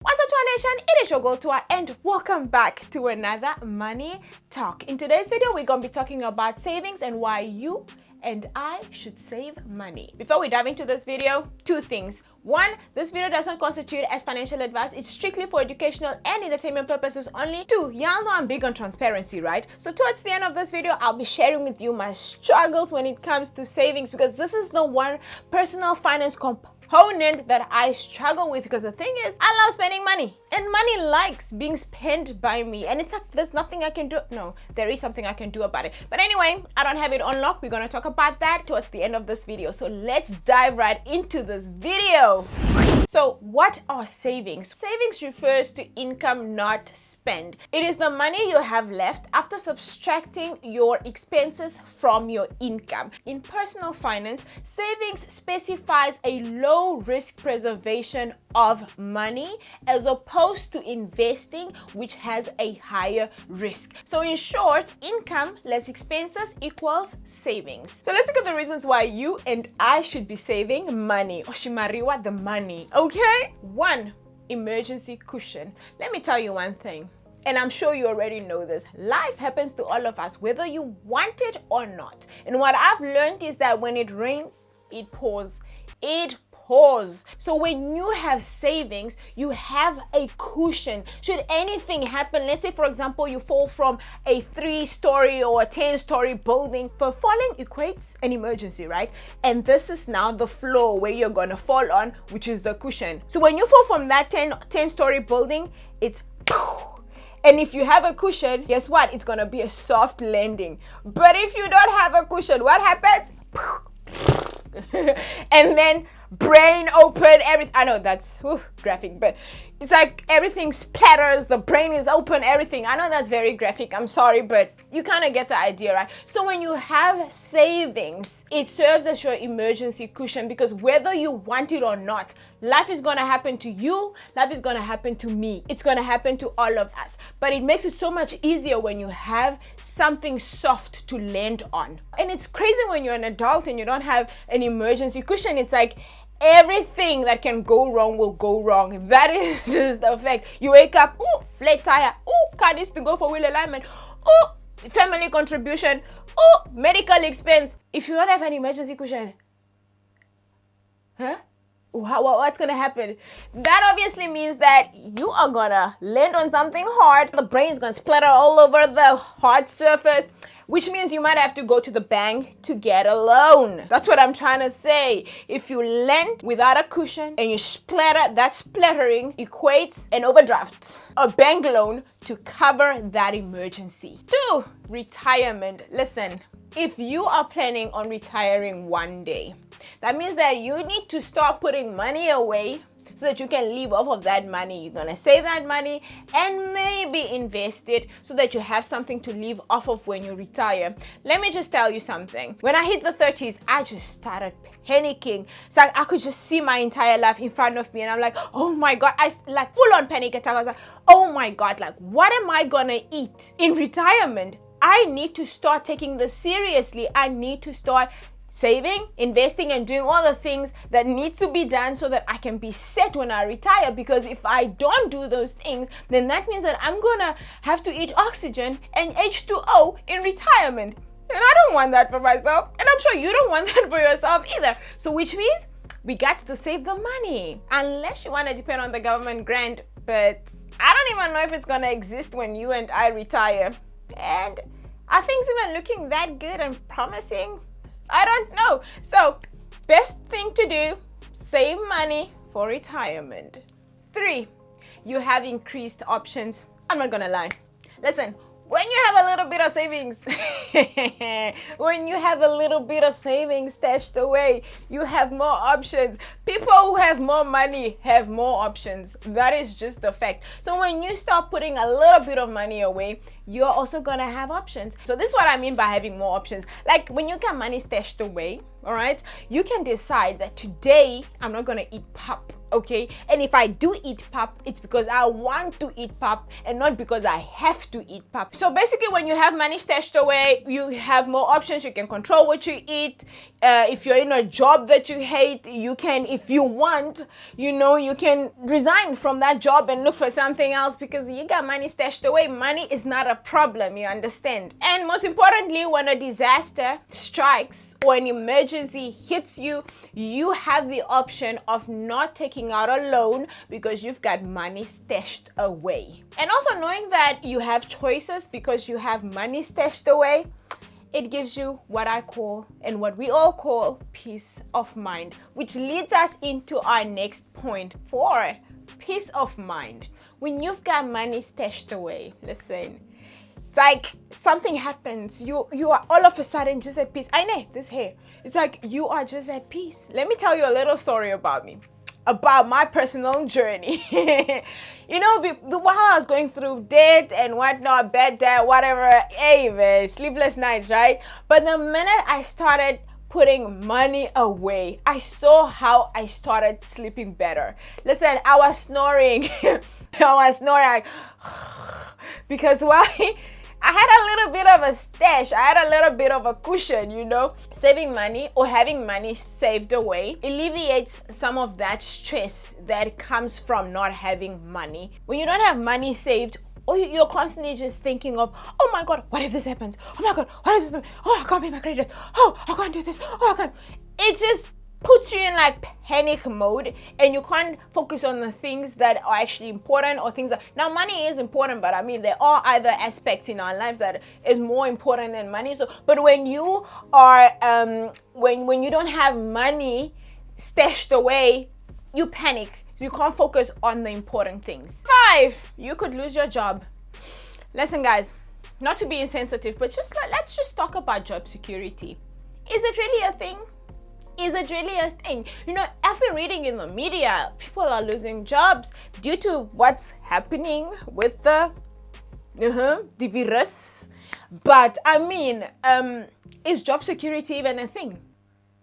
What's up, Tua Nation? It is your girl Tua, and welcome back to another money talk. In today's video, we're gonna be talking about savings and why you and I should save money. Before we dive into this video, two things. One, this video doesn't constitute as financial advice. It's strictly for educational and entertainment purposes only. Two, y'all know I'm big on transparency, right? So towards the end of this video, I'll be sharing with you my struggles when it comes to savings, because this is the one personal finance component that I struggle with, because the thing is, I love spending money and money likes being spent by me, and it's like there's nothing I can do. No, there is something I can do about it, but anyway, I don't have it on lock. We're gonna talk about that towards the end of this video, so let's dive right into this video. So what are savings? Savings refers to income not spent. It is the money you have left after subtracting your expenses from your income. In personal finance, savings specifies a low risk preservation of money as opposed to investing, which has a higher risk. So in short, income less expenses equals savings. So let's look at the reasons why you and I should be saving money. Oshimariwa the money. Okay? One, emergency cushion. Let me tell you one thing, and I'm sure you already know this. Life happens to all of us, whether you want it or not. And what I've learned is that when it rains, it pours. It pours. So when you have savings, you have a cushion. Should anything happen, let's say for example, you fall from a 3-story or a 10-story building. For falling equates an emergency, right? And this is now the floor where you're gonna fall on, which is the cushion. So when you fall from that 10-story building, it's and if you have a cushion, guess what? It's gonna be a soft landing. But if you don't have a cushion, what happens? And then brain open, everything. I know that's graphic, but it's like everything splatters, the brain is open, everything. I know that's very graphic, I'm sorry, but you kind of get the idea, right? So when you have savings, it serves as your emergency cushion, because whether you want it or not, life is going to happen to you, life is going to happen to me, it's going to happen to all of us. But it makes it so much easier when you have something soft to land on. And it's crazy when you're an adult and you don't have an emergency cushion. It's like everything that can go wrong will go wrong. That is just the fact. You wake up, ooh, flat tire, ooh, car needs to go for wheel alignment, ooh, family contribution, ooh, medical expense. If you don't have an emergency cushion, what's gonna happen? That obviously means that you are gonna land on something hard. The brain's gonna splatter all over the hard surface, which means you might have to go to the bank to get a loan. That's what I'm trying to say. If you lend without a cushion and you splatter, that splattering equates an overdraft, a bank loan to cover that emergency. 2, retirement. Listen, if you are planning on retiring one day, that means that you need to start putting money away so that you can live off of that money. You're gonna save that money and maybe invest it so that you have something to live off of when you retire. Let me just tell you something. When I hit the 30s, I just started panicking. It's like I could just see my entire life in front of me, and I'm like, oh my God, I like full on panic attack. I was like, oh my God, like what am I gonna eat in retirement? I need to start taking this seriously. I need to start saving, investing, and doing all the things that need to be done so that I can be set when I retire. Because if I don't do those things, then that means that I'm gonna have to eat oxygen and H2O in retirement. And I don't want that for myself, and I'm sure you don't want that for yourself either. So which means we got to save the money, unless you want to depend on the government grant. But I don't even know if it's gonna exist when you and I retire. And are things even looking that good and promising? I don't know. So best thing to do, save money for retirement. 3, you have increased options. I'm not gonna lie. Listen, when you have a little bit of savings, when you have a little bit of savings stashed away, you have more options. People who have more money have more options. That is just a fact. So when you start putting a little bit of money away, you're also gonna have options. So this is what I mean by having more options. Like when you got money stashed away, all right, you can decide that today I'm not gonna eat pop okay? And if I do eat pap, it's because I want to eat pap and not because I have to eat pap. So basically, when you have money stashed away, you have more options. You can control what you eat. If you're in a job that you hate, you can, if you want, you can resign from that job and look for something else because you got money stashed away. Money is not a problem, you understand? And most importantly, when a disaster strikes or an emergency hits you, you have the option of not taking out a loan because you've got money stashed away. And also knowing that you have choices because you have money stashed away, it gives you what I call and what we all call peace of mind, which leads us into our next point for peace of mind. When you've got money stashed away, listen, it's like something happens. You are all of a sudden just at peace. I know this hair. It's like you are just at peace. Let me tell you a little story about me, about my personal journey. While I was going through debt and whatnot, bad debt, whatever, hey man, sleepless nights, right? But the minute I started putting money away, I saw how I started sleeping better. Listen, I was snoring. Like, because why? I had a little bit of a stash. I had a little bit of a cushion, Saving money or having money saved away alleviates some of that stress that comes from not having money. When you don't have money saved, or you're constantly just thinking of, oh my God, what if this happens? Oh my God, what if this happens? Oh, I can't pay my credit. Oh, I can't do this. Oh, I can't. It just puts you in like panic mode and you can't focus on the things that are actually important or things that, now money is important, but I mean there are other aspects in our lives that is more important than money. So but when you are when you don't have money stashed away, you panic. You can't focus on the important things. 5, you could lose your job. Listen guys, not to be insensitive, but let's just talk about job security. Is it really a thing? Is it really a thing? I've been reading in the media, people are losing jobs due to what's happening with the virus. But I mean, is job security even a thing?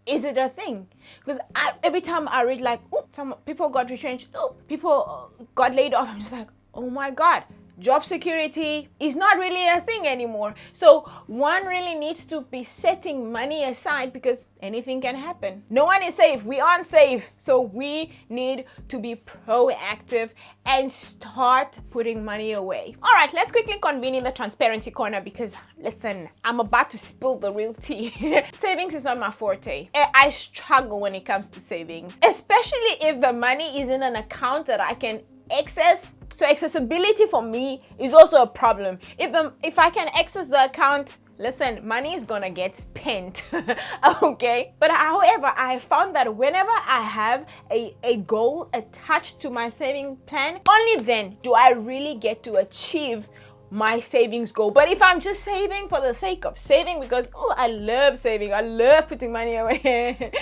Is it a thing? Because every time I read like, some people got retrenched, people got laid off, I'm just like, oh my God. Job security is not really a thing anymore. So one really needs to be setting money aside because anything can happen. No one is safe. We aren't safe. So we need to be proactive and start putting money away. All right, let's quickly convene in the transparency corner because listen, I'm about to spill the real tea. Savings is not my forte. I struggle when it comes to savings, especially if the money is in an account that I can access. So accessibility for me is also a problem. If I can access the account, listen, money is gonna get spent, okay? But however, I found that whenever I have a goal attached to my saving plan, only then do I really get to achieve my savings goal. But if I'm just saving for the sake of saving because, I love saving, I love putting money away,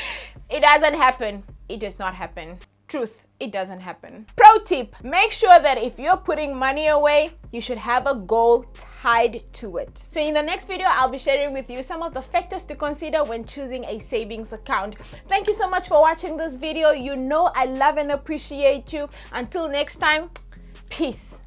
it doesn't happen. It does not happen. Truth, it doesn't happen. Pro tip, make sure that if you're putting money away, you should have a goal tied to it. So in the next video, I'll be sharing with you some of the factors to consider when choosing a savings account. Thank you so much for watching this video. I love and appreciate you. Until next time, peace.